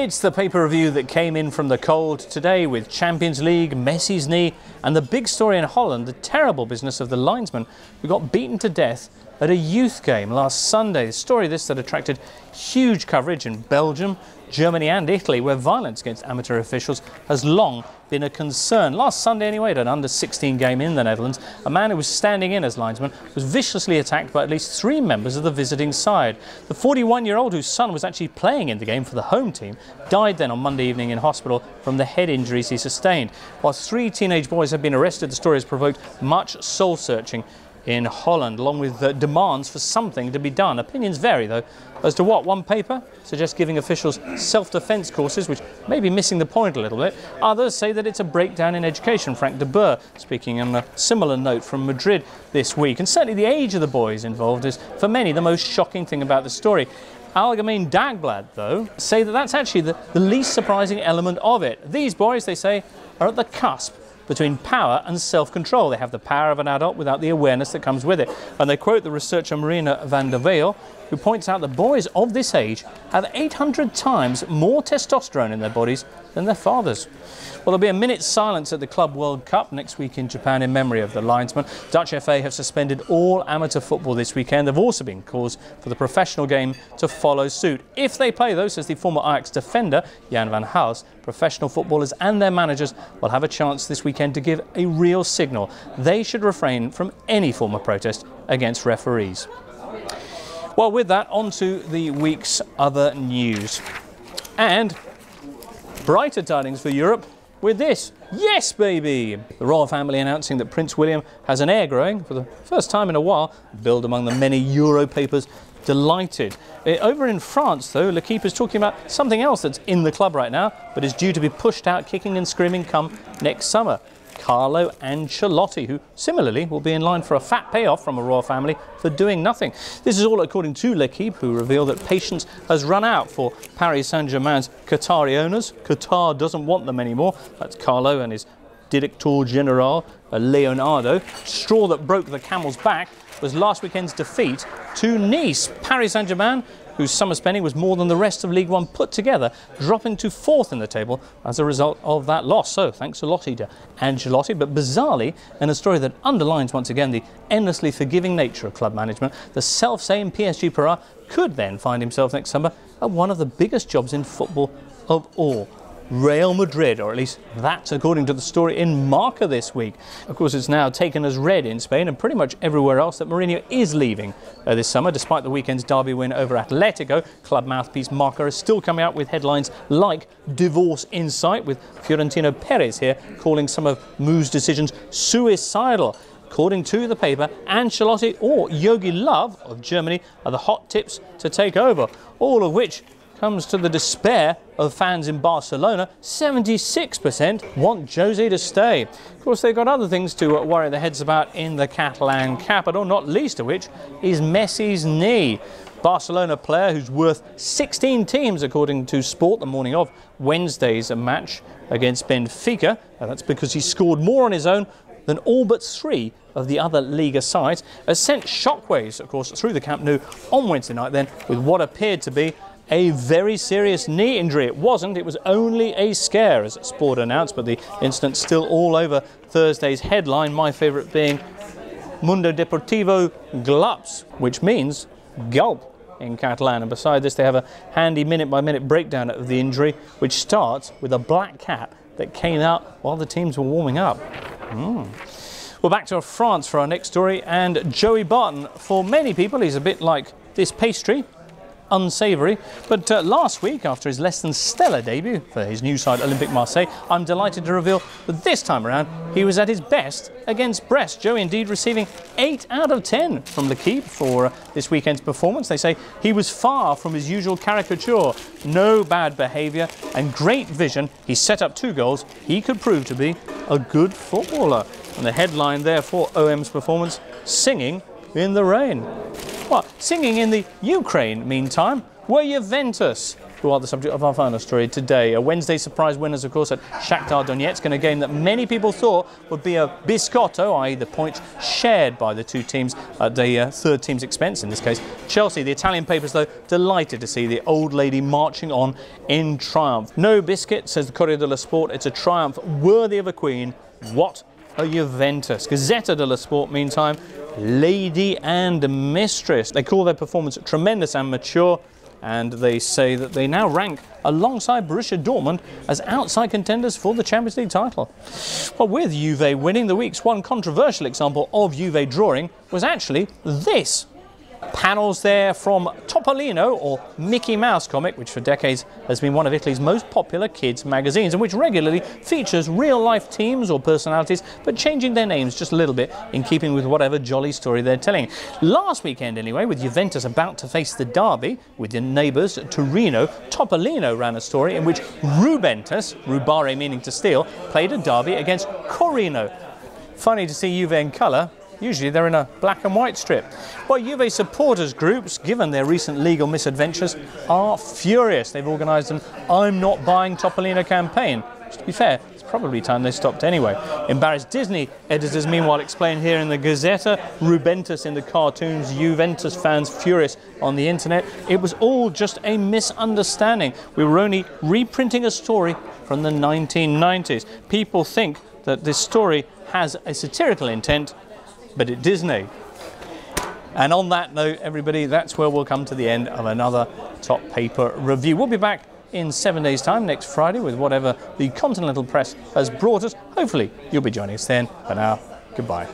It's the paper review that came in from the cold today with Champions League, Messi's knee, and the big story in Holland, the terrible business of the linesman who got beaten to death at a youth game last Sunday. The story this that attracted huge coverage in Belgium, Germany and Italy, where violence against amateur officials has long been a concern. Last Sunday anyway, at an under-16 game in the Netherlands, a man who was standing in as linesman was viciously attacked by at least 3 members of the visiting side. The 41-year-old, whose son was actually playing in the game for the home team, died then on Monday evening in hospital from the head injuries he sustained. Whilst 3 teenage boys have been arrested, the story has provoked much soul-searching in Holland, along with demands for something to be done. Opinions vary, though, as to what. One paper suggests giving officials self-defence courses, which may be missing the point a little bit. Others say that it's a breakdown in education. Frank de Boer speaking on a similar note from Madrid this week. And certainly the age of the boys involved is, for many, the most shocking thing about the story. Algemeen Dagblad, though, say that that's actually the least surprising element of it. These boys, they say, are at the cusp between power and self-control. They have the power of an adult without the awareness that comes with it. And they quote the researcher Marina van der Veel, who points out that boys of this age have 800 times more testosterone in their bodies than their fathers. Well, there'll be a minute's silence at the Club World Cup next week in Japan in memory of the linesman. Dutch FA have suspended all amateur football this weekend. There have also been calls for the professional game to follow suit. If they play, though, says the former Ajax defender Jan van Hals, professional footballers and their managers will have a chance this weekend to give a real signal. They should refrain from any form of protest against referees. Well, with that, on to the week's other news. And brighter tidings for Europe with this. Yes, baby! The royal family announcing that Prince William has an heir growing for the first time in a while. Billed among the many Euro papers. Delighted. Over in France, though, L'Équipe is talking about something else that's in the club right now, but is due to be pushed out kicking and screaming come next summer. Carlo Ancelotti, who similarly will be in line for a fat payoff from a royal family for doing nothing. This is all according to L'Équipe, who reveal that patience has run out for Paris Saint-Germain's Qatari owners. Qatar doesn't want them anymore. That's Carlo and his Director General, Leonardo. Straw that broke the camel's back was last weekend's defeat to Nice. Paris Saint-Germain, whose summer spending was more than the rest of League One put together, dropping to 4th in the table as a result of that loss. So thanks a lot to Ancelotti. But bizarrely, in a story that underlines once again the endlessly forgiving nature of club management, the self-same PSG Perra could then find himself next summer at one of the biggest jobs in football of all. Real Madrid, or at least that's according to the story in Marca this week. Of course, it's now taken as read in Spain and pretty much everywhere else that Mourinho is leaving this summer, despite the weekend's derby win over Atletico. Club mouthpiece Marca is still coming out with headlines like Divorce in Sight, with Fiorentino Perez here calling some of Mou's decisions suicidal. According to the paper, Ancelotti or Jogi Löw of Germany are the hot tips to take over, all of which comes to the despair of fans in Barcelona. 76% want Jose to stay. Of course, they've got other things to worry their heads about in the Catalan capital, not least of which is Messi's knee. Barcelona player who's worth 16 teams, according to Sport, the morning of Wednesday's match against Benfica. That's because he scored more on his own than all but 3 of the other Liga sides, has sent shockwaves, of course, through the Camp Nou on Wednesday night then, with what appeared to be a very serious knee injury. It wasn't, it was only a scare, as Sport announced, but the incident's still all over Thursday's headline, my favourite being Mundo Deportivo Glups, which means gulp in Catalan. And beside this, they have a handy minute-by-minute breakdown of the injury, which starts with a black cat that came out while the teams were warming up. Well, back to France for our next story, and Joey Barton. For many people, he's a bit like this pastry, unsavoury, but last week, after his less than stellar debut for his new side Olympique Marseille, I'm delighted to reveal that this time around he was at his best against Brest. Joey indeed receiving 8 out of 10 from L'Équipe for this weekend's performance. They say he was far from his usual caricature, no bad behaviour and great vision. He set up 2 goals. He could prove to be a good footballer. And the headline there for OM's performance, singing in the rain. Well, singing in the Ukraine, meantime, were Juventus, who are the subject of our final story today. A Wednesday surprise winners, of course, at Shakhtar Donetsk in a game that many people thought would be a biscotto, i.e. the points shared by the two teams at the third team's expense, in this case Chelsea. The Italian papers, though, delighted to see the old lady marching on in triumph. No biscuit, says the Corriere dello Sport. It's a triumph worthy of a queen. What a Juventus. Gazzetta dello Sport, meantime, lady and mistress. They call their performance tremendous and mature, and they say that they now rank alongside Borussia Dortmund as outside contenders for the Champions League title. Well, with Juve winning, the week's one controversial example of Juve drawing was actually this. Panels there from Topolino, or Mickey Mouse comic, which for decades has been one of Italy's most popular kids magazines, and which regularly features real-life teams or personalities, but changing their names just a little bit in keeping with whatever jolly story they're telling. Last weekend, anyway, with Juventus about to face the derby with their neighbours Torino, Topolino ran a story in which Rubentus, rubare meaning to steal, played a derby against Corino. Funny to see Juve in colour. Usually they're in a black and white strip. Well, Juve supporters groups, given their recent legal misadventures, are furious. They've organised an I'm not buying Topolino campaign. To be fair, it's probably time they stopped anyway. Embarrassed Disney editors, meanwhile, explain here in the Gazzetta, Rubentus in the cartoons, Juventus fans furious on the internet. It was all just a misunderstanding. We were only reprinting a story from the 1990s. People think that this story has a satirical intent, but at Disney. And on that note, everybody, that's where we'll come to the end of another Top Paper review. We'll be back in 7 days' time, next Friday, with whatever the Continental Press has brought us. Hopefully, you'll be joining us then. For now, goodbye.